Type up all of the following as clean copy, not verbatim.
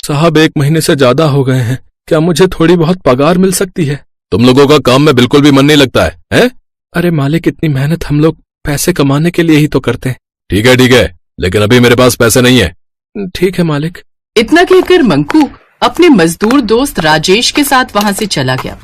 साहब 1 महीने से ज्यादा हो गए हैं, क्या मुझे थोड़ी बहुत पगार मिल सकती है? तुम लोगों का काम में बिल्कुल भी मन नहीं लगता है? अरे मालिक, इतनी मेहनत हम लोग पैसे कमाने के लिए ही तो करते हैं। ठीक है, लेकिन अभी मेरे पास पैसे नहीं है। ठीक है मालिक। इतना कहकर मंकू अपने मजदूर दोस्त राजेश के साथ वहाँ से चला गया।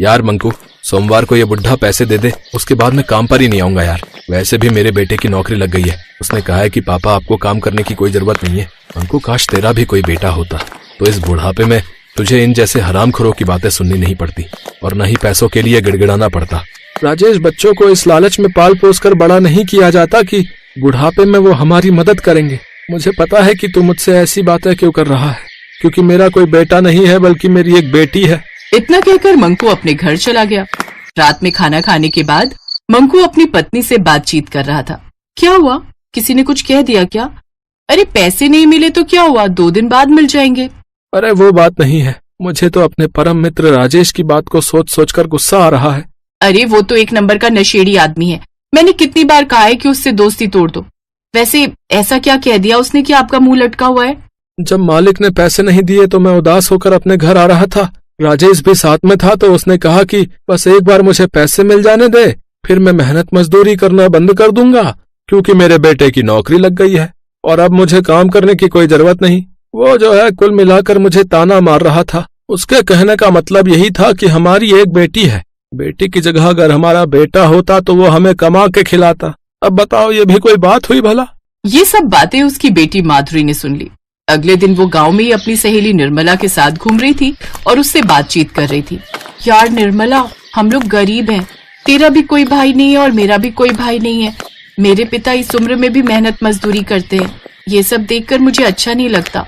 यार मंकू, सोमवार को ये बुढ़ा पैसे दे दे, उसके बाद मैं काम पर ही नहीं आऊंगा यार। वैसे भी मेरे बेटे की नौकरी लग गई है, उसने कहा है कि पापा आपको काम करने की कोई जरूरत नहीं है। मंकू, काश तेरा भी कोई बेटा होता तो इस बुढ़ापे में तुझे इन जैसे हरामखोरों की बातें सुननी नहीं पड़ती और न ही पैसों के लिए गिड़गिड़ाना पड़ता। राजेश, बच्चों को इस लालच में पाल पोस कर बड़ा नहीं किया जाता कि बुढ़ापे में वो हमारी मदद करेंगे। मुझे पता है कि तू मुझसे ऐसी बातें क्यों कर रहा है, क्योंकि मेरा कोई बेटा नहीं है बल्कि मेरी एक बेटी है। इतना कहकर मंकू अपने घर चला गया। रात में खाना खाने के बाद मंकू अपनी पत्नी से बातचीत कर रहा था। क्या हुआ, किसी ने कुछ कह दिया क्या? अरे पैसे नहीं मिले तो क्या हुआ, 2 दिन बाद मिल जाएंगे। अरे वो बात नहीं है, मुझे तो अपने परम मित्र राजेश की बात को सोच सोच कर गुस्सा आ रहा है। अरे वो तो 1 नंबर का नशेड़ी आदमी है, मैंने कितनी बार कहा है कि उससे दोस्ती तोड़ दो। वैसे ऐसा क्या कह दिया उसने कि आपका मुंह लटका हुआ है? जब मालिक ने पैसे नहीं दिए तो मैं उदास होकर अपने घर आ रहा था। राजेश भी साथ में था तो उसने कहा कि बस एक बार मुझे पैसे मिल जाने दे, फिर मैं मेहनत मजदूरी करना बंद कर दूंगा, क्योंकि मेरे बेटे की नौकरी लग गई है और अब मुझे काम करने की कोई जरूरत नहीं। वो जो है कुल मिलाकर मुझे ताना मार रहा था। उसके कहने का मतलब यही था कि हमारी एक बेटी है, बेटी की जगह अगर हमारा बेटा होता तो वो हमें कमा के खिलाता। अब बताओ, ये भी कोई बात हुई भला? ये सब बातें उसकी बेटी माधुरी ने सुन ली। अगले दिन वो गांव में ही अपनी सहेली निर्मला के साथ घूम रही थी और उससे बातचीत कर रही थी। यार निर्मला, हम लोग गरीब हैं, तेरा भी कोई भाई नहीं है और मेरा भी कोई भाई नहीं है। मेरे पिता इस उम्र में भी मेहनत मजदूरी करते हैं, ये सब देखकर मुझे अच्छा नहीं लगता।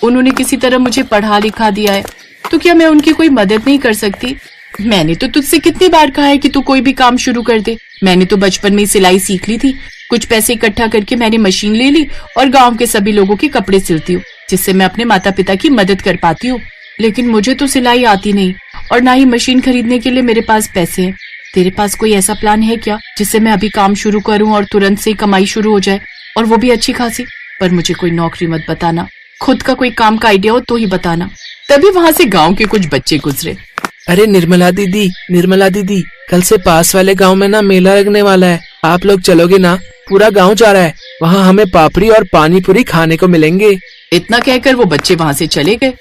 उन्होंने किसी तरह मुझे पढ़ा लिखा दिया है, तो क्या मैं उनकी कोई मदद नहीं कर सकती? मैंने तो तुझसे कितनी बार कहा है कि तू कोई भी काम शुरू कर दे। मैंने तो बचपन में सिलाई सीख ली थी, कुछ पैसे इकट्ठा करके मैंने मशीन ले ली और गांव के सभी लोगों के कपड़े सिलती हूँ, जिससे मैं अपने माता पिता की मदद कर पाती हूँ। लेकिन मुझे तो सिलाई आती नहीं और ना ही मशीन खरीदने के लिए मेरे पास पैसे हैं। तेरे पास कोई ऐसा प्लान है क्या जिससे मैं अभी काम शुरू करूँ और तुरंत से कमाई शुरू हो जाए, और वो भी अच्छी खासी? पर मुझे कोई नौकरी मत बताना, खुद का कोई काम का आइडिया हो तो ही बताना। तभी वहाँ से गाँव के कुछ बच्चे गुजरे। अरे निर्मला दीदी, कल से पास वाले गांव में ना मेला लगने वाला है, आप लोग चलोगे ना? पूरा गांव जा रहा है, वहाँ हमें पापड़ी और पानी पूरी खाने को मिलेंगे। इतना कहकर वो बच्चे वहाँ से चले गए।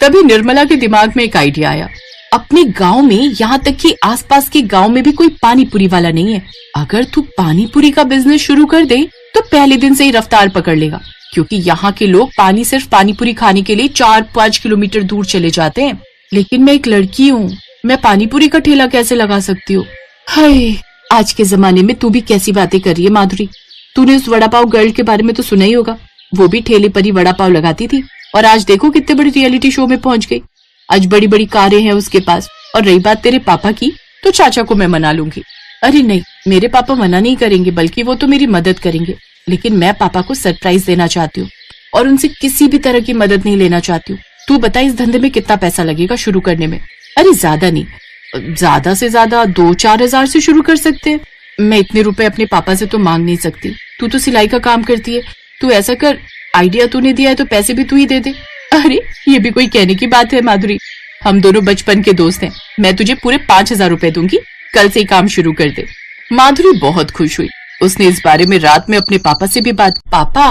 तभी निर्मला के दिमाग में एक आइडिया आया। अपने गांव में, यहाँ तक कि आसपास के गांव में भी कोई पानी पूरी वाला नहीं है। अगर तू पानी पूरी का बिजनेस शुरू कर दे तो पहले दिन से ही रफ्तार पकड़ लेगा, क्योंकि यहाँ के लोग सिर्फ पानी पूरी खाने के लिए 4-5 किलोमीटर दूर चले जाते हैं। लेकिन मैं एक लड़की हूँ, मैं पानी पूरी का ठेला कैसे लगा सकती हूँ? हाय, आज के जमाने में तू भी कैसी बातें कर रही है माधुरी। तूने उस वड़ा पाव गर्ल के बारे में तो सुना ही होगा, वो भी ठेले पर ही वड़ा पाव लगाती थी और आज देखो कितने बड़ी रियलिटी शो में पहुंच गई। आज बड़ी बड़ी कारें हैं उसके पास। और रही बात तेरे पापा की, तो चाचा को मैं मना लूंगी। अरे नहीं, मेरे पापा मना नहीं करेंगे, बल्कि वो तो मेरी मदद करेंगे। लेकिन मैं पापा को सरप्राइज देना चाहती हूँ और उनसे किसी भी तरह की मदद नहीं लेना चाहती हूँ। तू बता, इस धंधे में कितना पैसा लगेगा शुरू करने में? अरे ज्यादा नहीं, ज्यादा से ज्यादा 2-4 हजार से शुरू कर सकते हैं। मैं इतने रुपए अपने पापा से तो मांग नहीं सकती। तू तो सिलाई का काम करती है, तू ऐसा कर, आइडिया तूने दिया है तो पैसे भी तू ही दे दे। अरे ये भी कोई कहने की बात है माधुरी, हम दोनों बचपन के दोस्त हैं। मैं तुझे पूरे 5,000 रुपए दूंगी, कल से ही काम शुरू कर दे। माधुरी बहुत खुश हुई। उसने इस बारे में रात में अपने पापा से भी बात। पापा,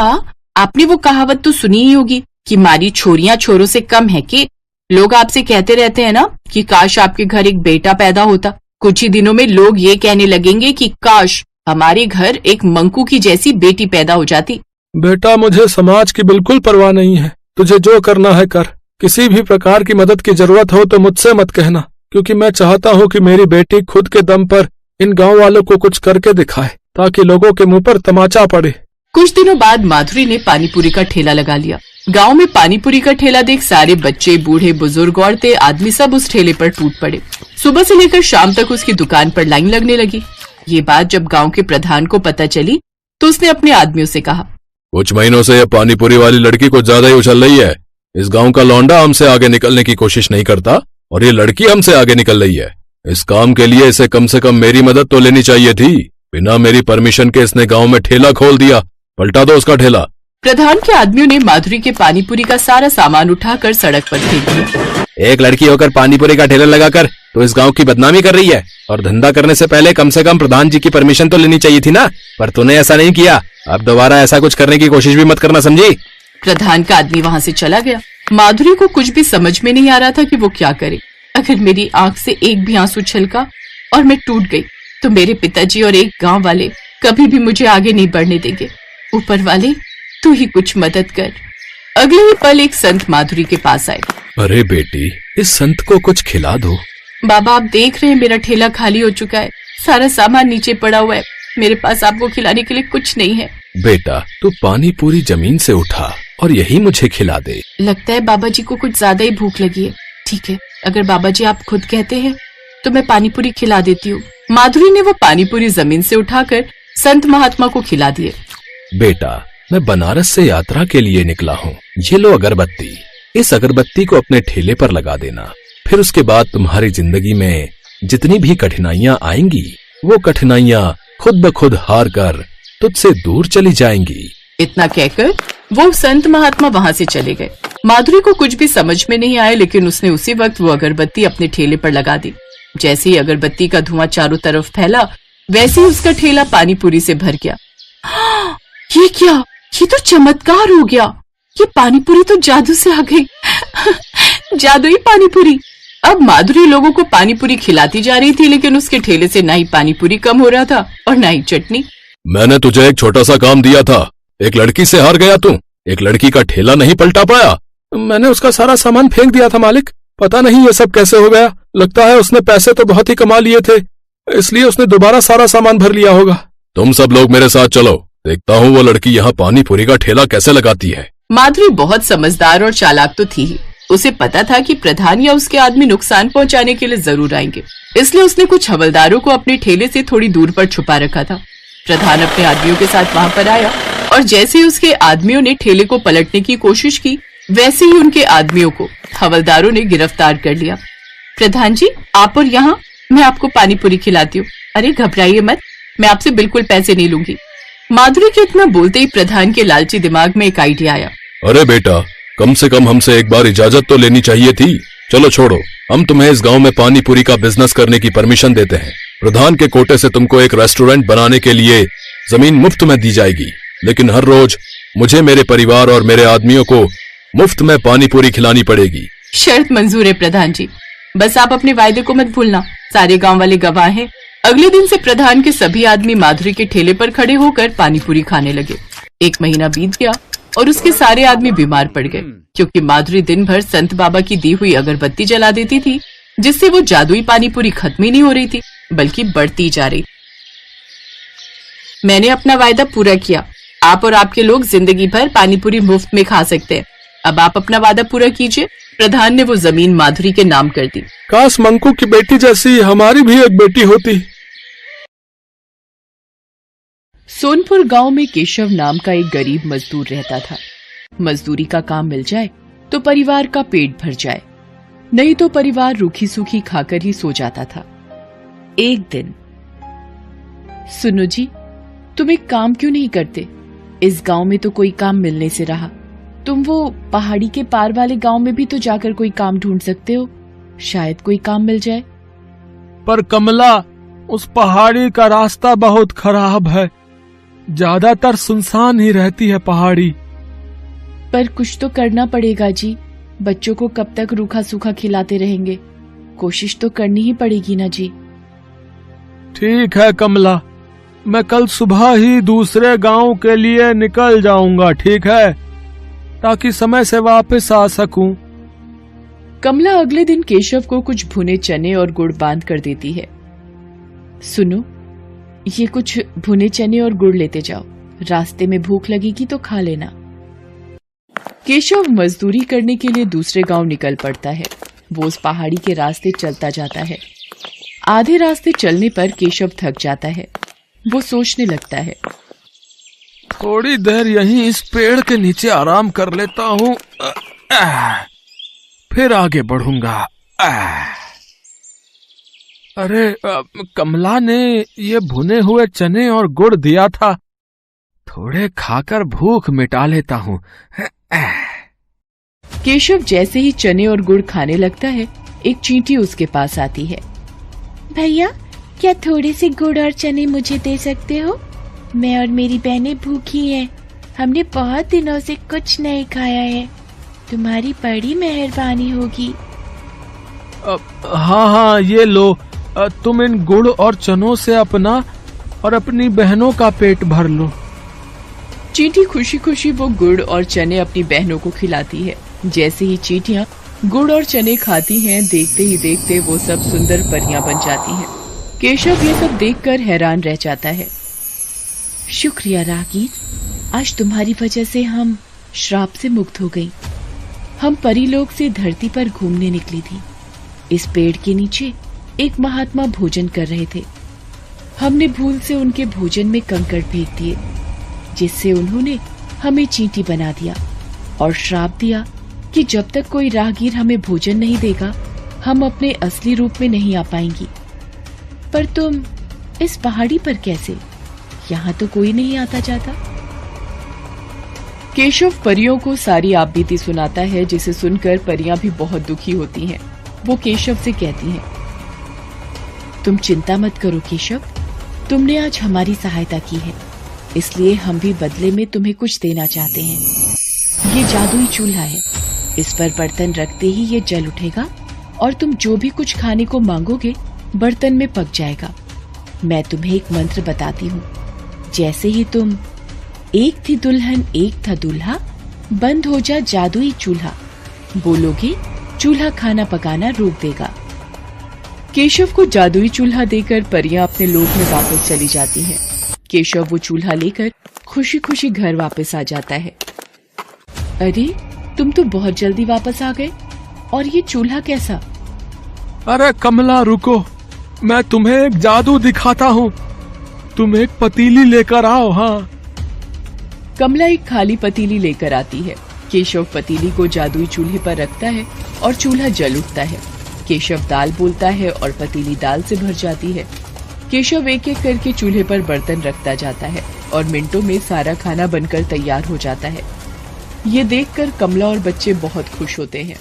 आपने वो कहावत तो सुनी ही होगी कि मारी छोरियां छोरों से कम है कि? लोग आपसे कहते रहते हैं ना कि काश आपके घर एक बेटा पैदा होता। कुछ ही दिनों में लोग ये कहने लगेंगे कि काश हमारे घर एक मंकू की जैसी बेटी पैदा हो जाती। बेटा, मुझे समाज की बिल्कुल परवाह नहीं है, तुझे जो करना है कर। किसी भी प्रकार की मदद की जरूरत हो तो मुझसे मत कहना, क्योंकि मैं चाहता हूँ कि मेरी बेटी खुद के दम पर इन गांव वालों को कुछ करके दिखाए, ताकि लोगों के मुंह पर तमाचा पड़े। कुछ दिनों बाद माधुरी ने पानीपुरी का ठेला लगा लिया। गांव में पानीपुरी का ठेला देख सारे बच्चे, बूढ़े, बुजुर्ग, औरतें, आदमी सब उस ठेले पर टूट पड़े। सुबह से लेकर शाम तक उसकी दुकान पर लाइन लगने लगी। ये बात जब गांव के प्रधान को पता चली तो उसने अपने आदमियों से कहा, कुछ महीनों से यह पानीपुरी वाली लड़की कुछ ज्यादा ही उछल रही है। इस गांव का लौंडा हमसे आगे निकलने की कोशिश नहीं करता और ये लड़की हमसे आगे निकल रही है। इस काम के लिए इसे कम से कम मेरी मदद तो लेनी चाहिए थी। बिना मेरी परमिशन के इसने गांव में ठेला खोल दिया। पलटा दो उसका ठेला। प्रधान के आदमियों ने माधुरी के पानीपुरी का सारा सामान उठाकर सड़क पर फेंक दिया। एक लड़की होकर पानीपुरी का ठेला लगाकर तो इस गांव की बदनामी कर रही है, और धंधा करने से पहले कम से कम प्रधान जी की परमिशन तो लेनी चाहिए थी ना, पर तूने ऐसा नहीं किया। अब दोबारा ऐसा कुछ करने की कोशिश भी मत करना, समझी? प्रधान का आदमी वहाँ से चला गया। माधुरी को कुछ भी समझ में नहीं आ रहा था कि वो क्या करे। अगर मेरी आंख से एक भी आंसू छलका और मैं टूट गई तो मेरे पिताजी और एक गांव वाले कभी भी मुझे आगे नहीं बढ़ने देंगे। ऊपर वाले तू ही कुछ मदद कर। अगले ही पल एक संत माधुरी के पास आए। अरे बेटी, इस संत को कुछ खिला दो। बाबा, आप देख रहे हैं मेरा ठेला खाली हो चुका है, सारा सामान नीचे पड़ा हुआ है, मेरे पास आपको खिलाने के लिए कुछ नहीं है। बेटा, तू पानी पूरी जमीन से उठा और यही मुझे खिला दे। लगता है बाबा जी को कुछ ज्यादा ही भूख लगी है। ठीक है, अगर बाबा जी आप खुद कहते हैं तो मैं पानीपुरी खिला देती हूँ। माधुरी ने वो पानीपुरी जमीन से उठाकर संत महात्मा को खिला दिए। बेटा, मैं बनारस से यात्रा के लिए निकला हूँ, ये लो अगरबत्ती। इस अगरबत्ती को अपने ठेले पर लगा देना, फिर उसके बाद तुम्हारी जिंदगी में जितनी भी कठिनाइयां आएंगी वो कठिनाइयां खुद ब खुद हार कर तुझसे दूर चली जाएंगी। इतना कहकर वो संत महात्मा वहाँ से चले गए। माधुरी को कुछ भी समझ में नहीं आया, लेकिन उसने उसी वक्त वो अगरबत्ती अपने ठेले पर लगा दी। जैसे ही अगरबत्ती का धुआं चारों तरफ फैला, वैसे ही उसका ठेला पानीपुरी से भर गया। ये क्या? ये तो चमत्कार हो गया। ये पानीपुरी तो जादू से आ गई। जादुई पानीपुरी। अब माधुरी लोगों को पानीपुरी खिलाती जा रही थी, लेकिन उसके ठेले से ना ही पानीपुरी कम हो रहा था और ना ही चटनी। मैंने तुझे एक छोटा सा काम दिया था, एक लड़की से हार गया तू, एक लड़की का ठेला नहीं पलटा पाया। मैंने उसका सारा सामान फेंक दिया था मालिक, पता नहीं ये सब कैसे हो गया। लगता है उसने पैसे तो बहुत ही कमा लिए थे, इसलिए उसने दोबारा सारा सामान भर लिया होगा। तुम सब लोग मेरे साथ चलो, देखता हूँ वो लड़की यहाँ पानीपुरी का ठेला कैसे लगाती है। माधुरी बहुत समझदार और चालाक तो थी ही। उसे पता था कि प्रधान या उसके आदमी नुकसान पहुंचाने के लिए जरूर आएंगे, इसलिए उसने कुछ हवलदारों को अपने ठेले से थोड़ी दूर पर छुपा रखा था। प्रधान अपने आदमियों के साथ वहां पर आया और जैसे ही उसके आदमियों ने ठेले को पलटने की कोशिश की, वैसे ही उनके आदमियों को हवलदारों ने गिरफ्तार कर लिया। प्रधान जी, आप और यहाँ, मैं आपको पानीपुरी खिलाती हूँ। अरे घबराइए मत, मैं आपसे बिल्कुल पैसे नहीं लूंगी। माधुरी के इतना बोलते ही प्रधान के लालची दिमाग में एक आइडिया आया। अरे बेटा, कम से कम हमसे एक बार इजाजत तो लेनी चाहिए थी। चलो छोड़ो, हम तुम्हें इस गांव में पानीपुरी का बिजनेस करने की परमिशन देते हैं। प्रधान के कोटे से तुमको एक रेस्टोरेंट बनाने के लिए जमीन मुफ्त में दी जाएगी, लेकिन हर रोज मुझे, मेरे परिवार और मेरे आदमियों को मुफ्त में पानीपुरी खिलानी पड़ेगी। शर्त मंजूर है प्रधान जी, बस आप अपने वायदे को मत भूलना। सारे गांव वाले गवाह हैं। अगले दिन से प्रधान के सभी आदमी माधुरी के ठेले पर खड़े होकर पानीपुरी खाने लगे। 1 महीना बीत गया और उसके सारे आदमी बीमार पड़ गए, क्योंकि माधुरी दिन भर संत बाबा की दी हुई अगरबत्ती जला देती थी, जिससे वो जादुई पानीपुरी खत्म ही नहीं हो रही थी, बल्कि बढ़ती जा रही। मैंने अपना वायदा पूरा किया। आप और आपके लोग जिंदगी भर पानीपुरी मुफ्त में खा सकते हैं। अब आप अपना वादा पूरा कीजिए। प्रधान ने वो जमीन माधुरी के नाम कर दी। काश मंकू की बेटी जैसी हमारी भी एक बेटी होती। सोनपुर गांव में केशव नाम का एक गरीब मजदूर रहता था। मजदूरी का काम मिल जाए तो परिवार का पेट भर जाए, नहीं तो परिवार रूखी सूखी खाकर ही सो जाता था। एक दिन, सुनो जी, तुम एक काम क्यों नहीं करते? इस गांव में तो कोई काम मिलने से रहा। तुम वो पहाड़ी के पार वाले गांव में भी तो जाकर कोई काम ढूंढ सकते हो, शायद कोई काम मिल जाए। पर कमला, उस पहाड़ी का रास्ता बहुत खराब है, ज्यादातर सुनसान ही रहती है पहाड़ी। पर कुछ तो करना पड़ेगा जी, बच्चों को कब तक रूखा सूखा खिलाते रहेंगे? कोशिश तो करनी ही पड़ेगी ना जी। ठीक है कमला, मैं कल सुबह ही दूसरे गांव के लिए निकल जाऊंगा, ठीक है, ताकि समय से वापस आ सकूं। कमला अगले दिन केशव को कुछ भुने चने और गुड़ बांध कर देती है। सुनो, ये कुछ भुने चने और गुड़ लेते जाओ, रास्ते में भूख लगेगी तो खा लेना। केशव मजदूरी करने के लिए दूसरे गांव निकल पड़ता है। वो उस पहाड़ी के रास्ते चलता जाता है। आधे रास्ते चलने पर केशव थक जाता है। वो सोचने लगता है, थोड़ी देर यहीं इस पेड़ के नीचे आराम कर लेता हूँ, फिर आगे बढ़ूंगा। अरे कमला ने ये भुने हुए चने और गुड़ दिया था, थोड़े खाकर भूख मिटा लेता हूँ। केशव जैसे ही चने और गुड़ खाने लगता है, एक चींटी उसके पास आती है। भैया, क्या थोड़े से गुड़ और चने मुझे दे सकते हो? मैं और मेरी बहनें भूखी हैं। हमने बहुत दिनों से कुछ नहीं खाया है। तुम्हारी बड़ी मेहरबानी होगी। हाँ हाँ, ये लो। तुम इन गुड़ और चनों से अपना और अपनी बहनों का पेट भर लो। चींटी खुशी खुशी वो गुड़ और चने अपनी बहनों को खिलाती है। जैसे ही चींटियां गुड़ और चने खाती हैं, देखते ही देखते वो सब सुंदर परियां बन जाती हैं। केशव ये सब देखकर हैरान रह जाता है। शुक्रिया रागीर, आज तुम्हारी वजह से हम श्राप से मुक्त हो गई। हम परीलोक से धरती पर घूमने निकली थी। इस पेड़ के नीचे एक महात्मा भोजन कर रहे थे। हमने भूल से उनके भोजन में कंकड़ फेंक दिए, जिससे उन्होंने हमें चींटी बना दिया और श्राप दिया कि जब तक कोई राहगीर हमें भोजन नहीं देगा, हम अपने असली रूप में नहीं आ पाएंगी। पर तुम इस पहाड़ी पर कैसे? यहाँ तो कोई नहीं आता जाता। केशव परियों को सारी आपबीती सुनाता है, जिसे सुनकर परियां भी बहुत दुखी होती हैं। वो केशव से कहती हैं, तुम चिंता मत करो केशव, तुमने आज हमारी सहायता की है, इसलिए हम भी बदले में तुम्हें कुछ देना चाहते हैं। ये जादुई चूल्हा है, इस पर बर्तन रखते ही ये जल उठेगा और तुम जो भी कुछ खाने को मांगोगे बर्तन में पक जाएगा। मैं तुम्हें एक मंत्र बताती हूँ। जैसे ही तुम एक थी दुल्हन एक था दूल्हा, बंद हो जा जादुई चूल्हा बोलोगे, चूल्हा खाना पकाना रोक देगा। केशव को जादुई चूल्हा देकर परियां अपने लोक में वापस चली जाती हैं। केशव वो चूल्हा लेकर खुशी खुशी घर वापस आ जाता है। अरे, तुम तो बहुत जल्दी वापस आ गए, और ये चूल्हा कैसा? अरे कमला, रुको, मैं तुम्हें एक जादू दिखाता हूँ। तुम एक पतीली लेकर आओ। हाँ। कमला एक खाली पतीली लेकर आती है। केशव पतीली को जादुई चूल्हे पर रखता है और चूल्हा जल उठता है। केशव दाल बोलता है और पतीली दाल से भर जाती है। केशव एक एक करके चूल्हे पर बर्तन रखता जाता है और मिनटों में सारा खाना बनकर तैयार हो जाता है। ये देखकर कमला और बच्चे बहुत खुश होते हैं।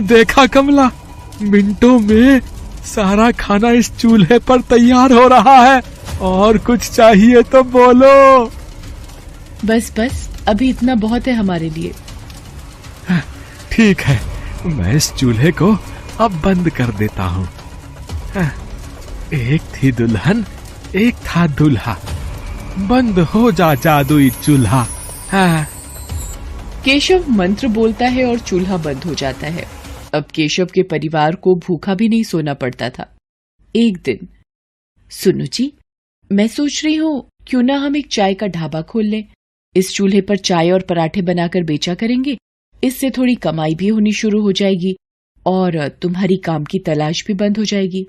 देखा कमला, मिनटों में सारा खाना इस चूल्हे पर तैयार हो रहा है। और कुछ चाहिए तो बोलो। बस बस, अभी इतना बहुत है हमारे लिए। ठीक है, मैं इस चूल्हे को अब बंद कर देता हूँ। एक थी दुल्हन एक था दूल्हा, बंद हो जा जादुई चूल्हा। केशव मंत्र बोलता है और चूल्हा बंद हो जाता है। अब केशव के परिवार को भूखा भी नहीं सोना पड़ता था। एक दिन, सुनो जी, मैं सोच रही हूँ क्यों ना हम एक चाय का ढाबा खोल लें। इस चूल्हे पर चाय और पराठे बनाकर बेचा करेंगे। इससे थोड़ी कमाई भी होनी शुरू हो जाएगी और तुम्हारी काम की तलाश भी बंद हो जाएगी।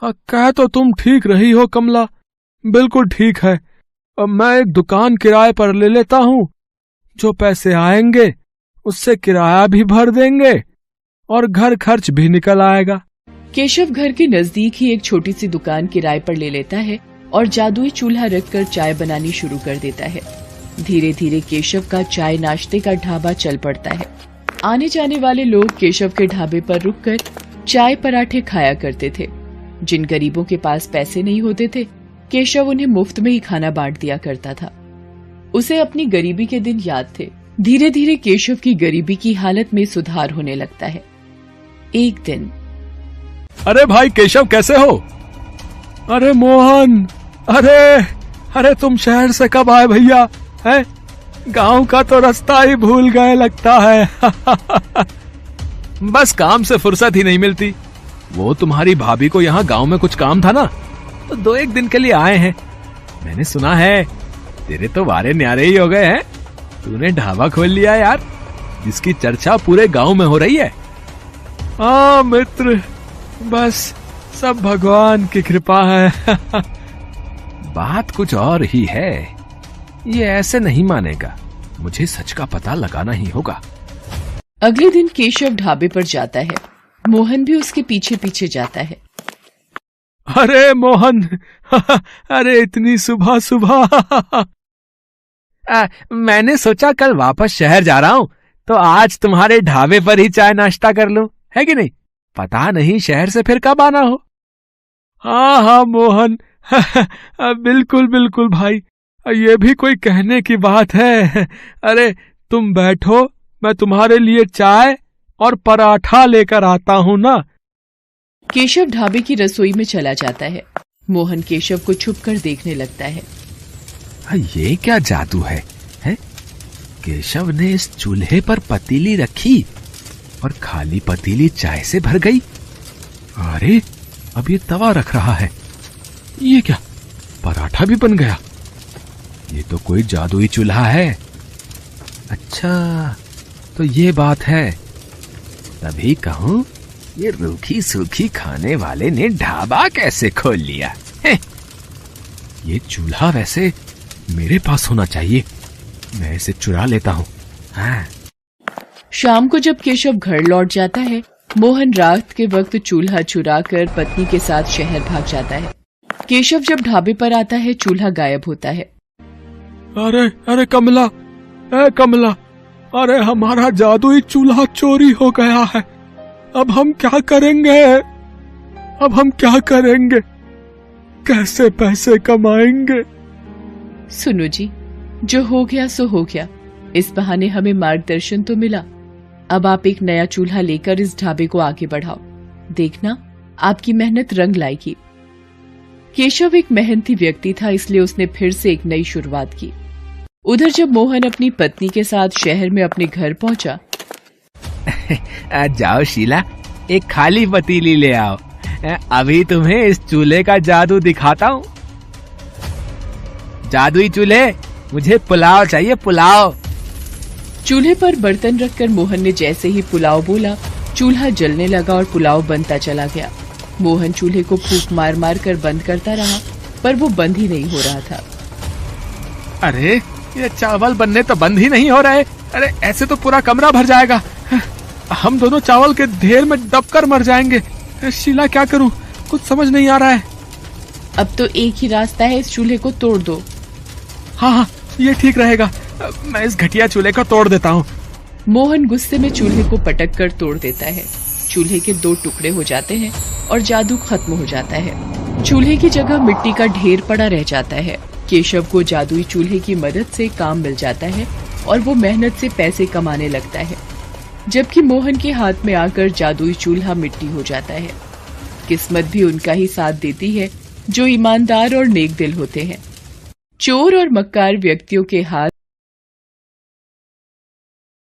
कह तो तुम ठीक रही हो कमला, बिल्कुल ठीक है। अब मैं एक दुकान किराए पर ले लेता हूँ। जो पैसे आएंगे उससे किराया भी भर देंगे और घर खर्च भी निकल आएगा। केशव घर के नजदीक ही एक छोटी सी दुकान किराए पर ले लेता है और जादुई चूल्हा रखकर चाय बनानी शुरू कर देता है। धीरे धीरे केशव का चाय नाश्ते का ढाबा चल पड़ता है। आने जाने वाले लोग केशव के ढाबे पर रुककर चाय पराठे खाया करते थे। जिन गरीबों के पास पैसे नहीं होते थे, केशव उन्हें मुफ्त में ही खाना बांट दिया करता था। उसे अपनी गरीबी के दिन याद थे। धीरे धीरे केशव की गरीबी की हालत में सुधार होने लगता है। एक दिन, अरे भाई केशव, कैसे हो? अरे मोहन, अरे तुम शहर से कब आए भैया? है, गांव का तो रास्ता ही भूल गए लगता है। बस काम से फुर्सत ही नहीं मिलती। वो तुम्हारी भाभी को यहाँ गांव में कुछ काम था ना, तो 2-1 दिन के लिए आए हैं। मैंने सुना है तेरे तो वारे न्यारे ही हो गए हैं। तूने ढाबा खोल लिया यार, जिसकी चर्चा पूरे गांव में हो रही है। हाँ मित्र, बस सब भगवान की कृपा है। बात कुछ और ही है। ये ऐसे नहीं मानेगा, मुझे सच का पता लगाना ही होगा। अगले दिन केशव ढाबे पर जाता है। मोहन भी उसके पीछे पीछे जाता है। अरे मोहन, अरे इतनी सुबह सुबह। मैंने सोचा कल वापस शहर जा रहा हूं तो आज तुम्हारे ढाबे पर ही चाय नाश्ता कर लूं, है कि नहीं? पता नहीं शहर से फिर कब आना हो। हाँ हाँ मोहन, बिल्कुल बिल्कुल भाई, ये भी कोई कहने की बात है। अरे तुम बैठो, मैं तुम्हारे लिए चाय और पराठा लेकर आता हूं ना। केशव ढाबे की रसोई में चला जाता है। मोहन केशव को छुपकर देखने लगता है। ये क्या जादू है? केशव ने इस चूल्हे पर पतीली रखी और खाली पतीली चाय से भर गई। अरे अब ये तवा रख रहा है, ये क्या पराठा भी बन गया? ये तो कोई जादुई चूल्हा है। अच्छा तो ये बात है, तभी कहूं ये रूखी सूखी खाने वाले ने ढाबा कैसे खोल लिया? ये चूल्हा वैसे मेरे पास होना चाहिए, मैं इसे चुरा लेता हूँ। हाँ। शाम को जब केशव घर लौट जाता है, मोहन रात के वक्त चूल्हा चुराकर पत्नी के साथ शहर भाग जाता है। केशव जब ढाबे पर आता है, चूल्हा गायब होता है। अरे अरे कमला, कमला, अरे हमारा जादुई चूल्हा चोरी हो गया है। अब हम क्या करेंगे? अब हम क्या करेंगे? कैसे पैसे कमाएंगे? सुनो जी, जो हो गया सो हो गया। इस बहाने हमें मार्गदर्शन तो मिला। अब आप एक नया चूल्हा लेकर इस ढाबे को आगे बढ़ाओ, देखना आपकी मेहनत रंग लाएगी। केशव एक मेहनती व्यक्ति था, इसलिए उसने फिर से एक नई शुरुआत की। उधर जब मोहन अपनी पत्नी के साथ शहर में अपने घर पहुंचा। जाओ शीला, एक खाली पतीली ले आओ, अभी तुम्हें इस चूल्हे का जादू दिखाता हूँ। जादुई चूल्हे, मुझे पुलाव चाहिए, पुलाव। चूल्हे पर बर्तन रखकर मोहन ने जैसे ही पुलाव बोला, चूल्हा जलने लगा और पुलाव बनता चला गया। मोहन चूल्हे को फूंक मार मार कर बंद करता रहा, पर वो बंद ही नहीं हो रहा था। अरे ये चावल बनने तो बंद ही नहीं हो रहे। अरे ऐसे तो पूरा कमरा भर जाएगा, हम दोनों चावल के ढेर में दबकर मर जाएंगे। शीला क्या करूं, कुछ समझ नहीं आ रहा है। अब तो एक ही रास्ता है, इस चूल्हे को तोड़ दो। हाँ हाँ, ये ठीक रहेगा, मैं इस घटिया चूल्हे को तोड़ देता हूँ। मोहन गुस्से में चूल्हे को पटक कर तोड़ देता है। चूल्हे के 2 टुकड़े हो जाते हैं और जादू खत्म हो जाता है। चूल्हे की जगह मिट्टी का ढेर पड़ा रह जाता है। केशव को जादुई चूल्हे की मदद से काम मिल जाता है और वो मेहनत से पैसे कमाने लगता है, जबकि मोहन के हाथ में आकर जादुई चूल्हा मिट्टी हो जाता है। किस्मत भी उनका ही साथ देती है जो ईमानदार और नेक दिल होते हैं। चोर और मक्कार व्यक्तियों के हाथ